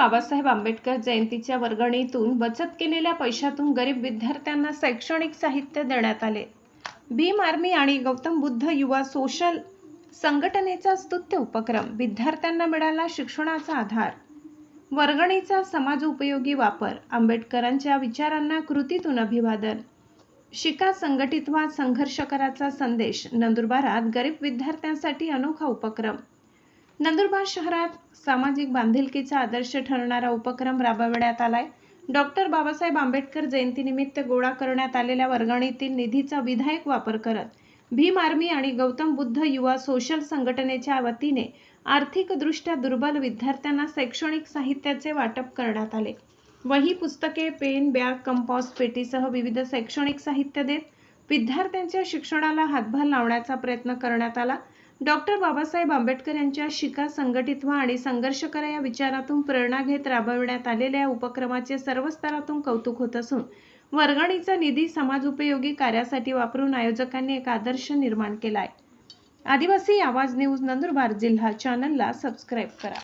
बाबासाहेब आंबेडकर जयंतीच्या वर्गणीतून बचत केलेल्या पैशातून गरीब विद्यार्थ्यांना शैक्षणिक साहित्य देण्यात आले। भीम आर्मी आणि गौतम बुद्ध युवा सोशल संघटनेचा स्तुत्य उपक्रम। विद्यार्थ्यांना मिळाला शिक्षणाचा आधार, वर्गणीचा समाजोपयोगी वापर, आंबेडकरांच्या विचारांना कृतीतून अभिवादन। शिका संघटित व्हा, संघर्ष कराचा संदेश। नंदुरबारात गरीब विद्यार्थ्यांसाठी अनोखा उपक्रम। नंदुरबार शहरात सामाजिक बांधिलकीचा आदर्श ठरणारा उपक्रम राबविण्यात आलाय। डॉक्टर बाबासाहेब आंबेडकर जयंतीनिमित्त गोळा करण्यात आलेल्या वर्गणीतील निधीचा विधायक वापर करत भीम आर्मी आणि गौतम बुद्ध युवा सोशल संघटनेच्या वतीने आर्थिकदृष्ट्या दुर्बल विद्यार्थ्यांना शैक्षणिक साहित्याचे वाटप करण्यात आले। वही, पुस्तके, पेन, बॅग, कंपास पेटीसह विविध शैक्षणिक साहित्य देत विद्यार्थ्यांच्या शिक्षणाला हातभार लावण्याचा प्रयत्न करण्यात आला। डॉक्टर बाबासाहेब आंबेडकर यांच्या शिका संघटित व्हा आणि संघर्ष करा या विचारातून प्रेरणा घेत राबविण्यात आलेल्या उपक्रमाचे सर्व स्तरातून कौतुक होत असून वर्गणीचा निधी समाजोपयोगी कार्यासाठी वापरून आयोजकांनी एक आदर्श निर्माण केला आहे। आदिवासी आवाज न्यूज नंदुरबार जिल्हा चॅनलला सबस्क्राईब करा।